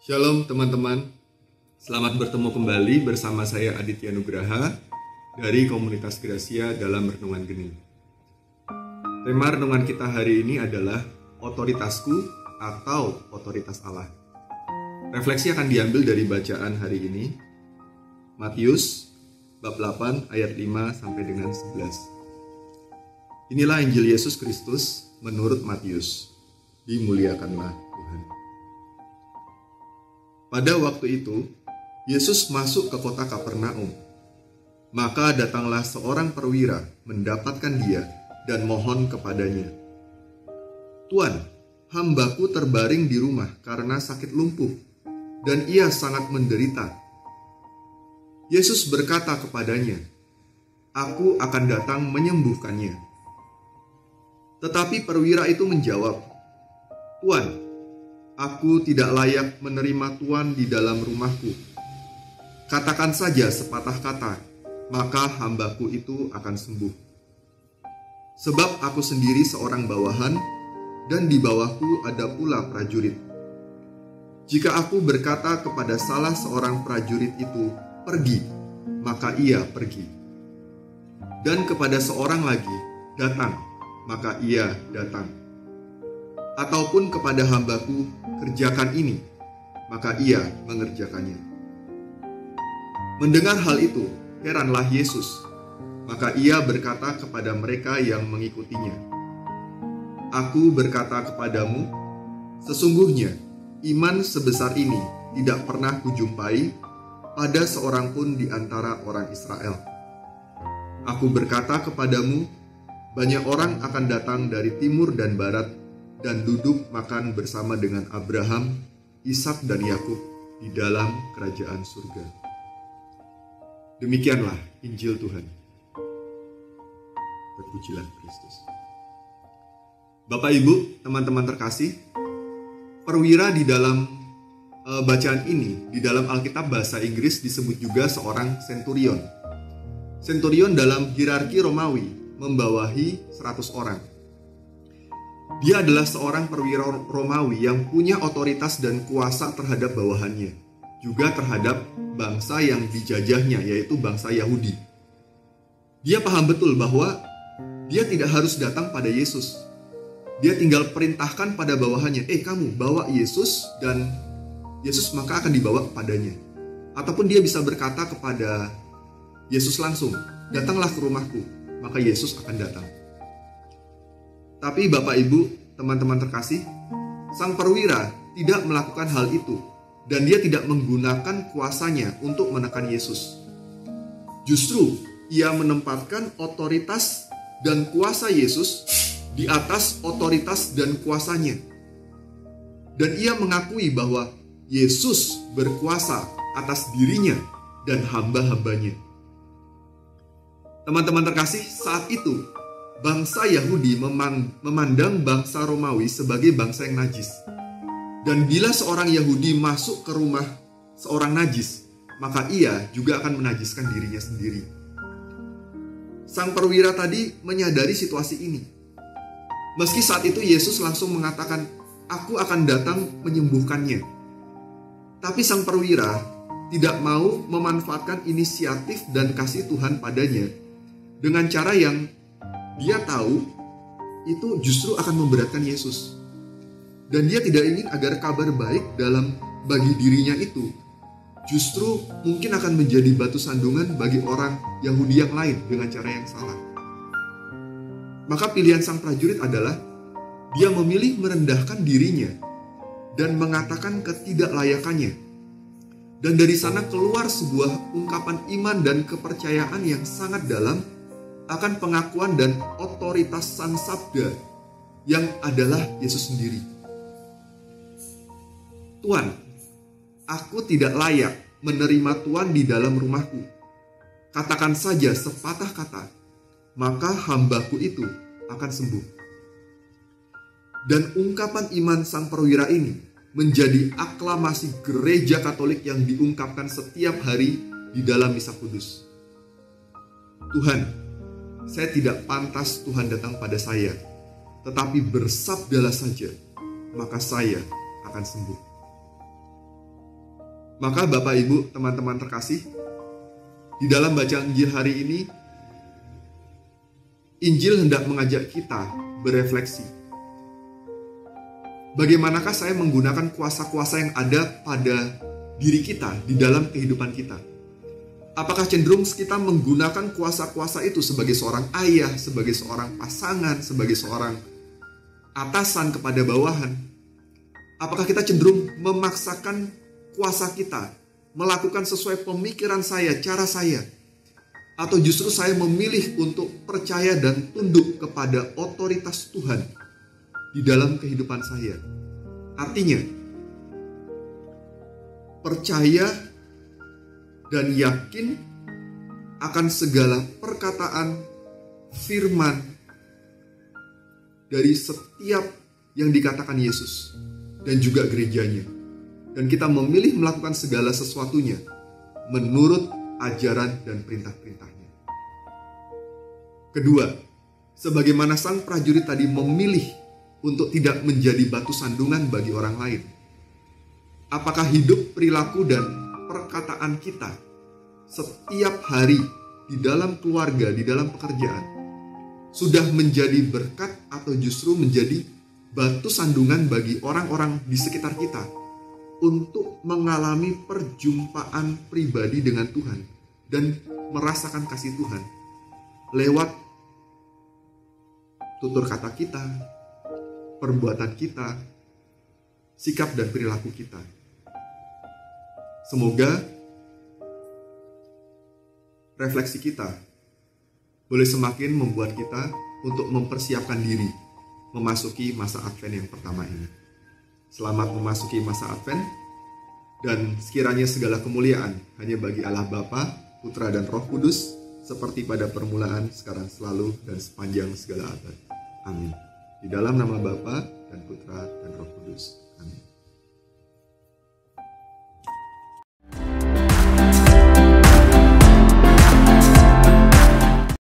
Shalom teman-teman, selamat bertemu kembali bersama saya Aditya Nugraha dari Komunitas Gracia dalam Renungan Geni. Tema renungan kita hari ini adalah otoritasku atau otoritas Allah. Refleksi akan diambil dari bacaan hari ini, Matius bab 8 ayat 5 sampai dengan 11. Inilah Injil Yesus Kristus menurut Matius. Dimuliakanlah Tuhan. Pada waktu itu, Yesus masuk ke kota Kapernaum. Maka datanglah seorang perwira mendapatkan dia dan mohon kepadanya, "Tuan, hambaku terbaring di rumah karena sakit lumpuh, dan ia sangat menderita." Yesus berkata kepadanya, "Aku akan datang menyembuhkannya." Tetapi perwira itu menjawab, "Tuan, aku tidak layak menerima Tuan di dalam rumahku. Katakan saja sepatah kata, maka hambaku itu akan sembuh. Sebab aku sendiri seorang bawahan, dan di bawahku ada pula prajurit. Jika aku berkata kepada salah seorang prajurit itu, 'Pergi,' maka ia pergi. Dan kepada seorang lagi, 'Datang,' maka ia datang. Ataupun kepada hambaku, 'Kerjakan ini,' maka ia mengerjakannya." Mendengar hal itu, heranlah Yesus. Maka ia berkata kepada mereka yang mengikutinya, "Aku berkata kepadamu, sesungguhnya iman sebesar ini tidak pernah kujumpai pada seorang pun di antara orang Israel. Aku berkata kepadamu, banyak orang akan datang dari timur dan barat dan duduk makan bersama dengan Abraham, Ishak dan Yakub di dalam kerajaan surga." Demikianlah Injil Tuhan. Terpujilah Kristus. Bapak Ibu, teman-teman terkasih, perwira di dalam bacaan ini, di dalam Alkitab bahasa Inggris disebut juga seorang centurion. Centurion dalam hierarki Romawi membawahi 100 orang. Dia adalah seorang perwira Romawi yang punya otoritas dan kuasa terhadap bawahannya, juga terhadap bangsa yang dijajahnya, yaitu bangsa Yahudi. Dia paham betul bahwa dia tidak harus datang pada Yesus. Dia tinggal perintahkan pada bawahannya, "Kamu bawa Yesus," dan Yesus maka akan dibawa kepadanya. Ataupun dia bisa berkata kepada Yesus langsung, "Datanglah ke rumahku," maka Yesus akan datang. Tapi Bapak Ibu, teman-teman terkasih, sang perwira tidak melakukan hal itu, dan dia tidak menggunakan kuasanya untuk menekan Yesus. Justru ia menempatkan otoritas dan kuasa Yesus di atas otoritas dan kuasanya. Dan ia mengakui bahwa Yesus berkuasa atas dirinya dan hamba-hambanya. Teman-teman terkasih, saat itu bangsa Yahudi memandang bangsa Romawi sebagai bangsa yang najis. Dan bila seorang Yahudi masuk ke rumah seorang najis, maka ia juga akan menajiskan dirinya sendiri. Sang perwira tadi menyadari situasi ini. Meski saat itu Yesus langsung mengatakan, "Aku akan datang menyembuhkannya." Tapi sang perwira tidak mau memanfaatkan inisiatif dan kasih Tuhan padanya dengan cara yang dia tahu itu justru akan memberatkan Yesus. Dan dia tidak ingin agar kabar baik bagi dirinya itu justru mungkin akan menjadi batu sandungan bagi orang Yahudi yang lain dengan cara yang salah. Maka pilihan sang prajurit adalah dia memilih merendahkan dirinya dan mengatakan ketidaklayakannya. Dan dari sana keluar sebuah ungkapan iman dan kepercayaan yang sangat dalam akan pengakuan dan otoritas sang sabda yang adalah Yesus sendiri. "Tuan, aku tidak layak menerima Tuan di dalam rumahku. Katakan saja sepatah kata, maka hambaku itu akan sembuh." Dan ungkapan iman sang perwira ini menjadi aklamasi gereja Katolik yang diungkapkan setiap hari di dalam Misa Kudus. "Tuhan, saya tidak pantas Tuhan datang pada saya, tetapi bersabdalah saja, maka saya akan sembuh." Maka Bapak Ibu, teman-teman terkasih, di dalam bacaan Injil hari ini, Injil hendak mengajak kita berefleksi. Bagaimanakah saya menggunakan kuasa-kuasa yang ada pada diri kita, di dalam kehidupan kita? Apakah cenderung kita menggunakan kuasa-kuasa itu sebagai seorang ayah, sebagai seorang pasangan, sebagai seorang atasan kepada bawahan? Apakah kita cenderung memaksakan kuasa kita, melakukan sesuai pemikiran saya, cara saya? Atau justru saya memilih untuk percaya dan tunduk kepada otoritas Tuhan di dalam kehidupan saya? Artinya, percaya dan yakin akan segala perkataan firman dari setiap yang dikatakan Yesus dan juga gerejanya. Dan kita memilih melakukan segala sesuatunya menurut ajaran dan perintah-perintahnya. Kedua, sebagaimana sang prajurit tadi memilih untuk tidak menjadi batu sandungan bagi orang lain, apakah hidup, perilaku, dan perkataan kita setiap hari di dalam keluarga, di dalam pekerjaan, sudah menjadi berkat atau justru menjadi batu sandungan bagi orang-orang di sekitar kita untuk mengalami perjumpaan pribadi dengan Tuhan dan merasakan kasih Tuhan lewat tutur kata kita, perbuatan kita, sikap dan perilaku kita. Semoga refleksi kita boleh semakin membuat kita untuk mempersiapkan diri memasuki masa Advent yang pertama ini. Selamat memasuki masa Advent, dan sekiranya segala kemuliaan hanya bagi Allah Bapa, Putra, dan Roh Kudus, seperti pada permulaan, sekarang, selalu, dan sepanjang segala abad. Amin. Di dalam nama Bapa dan Putra dan Roh Kudus. Amin.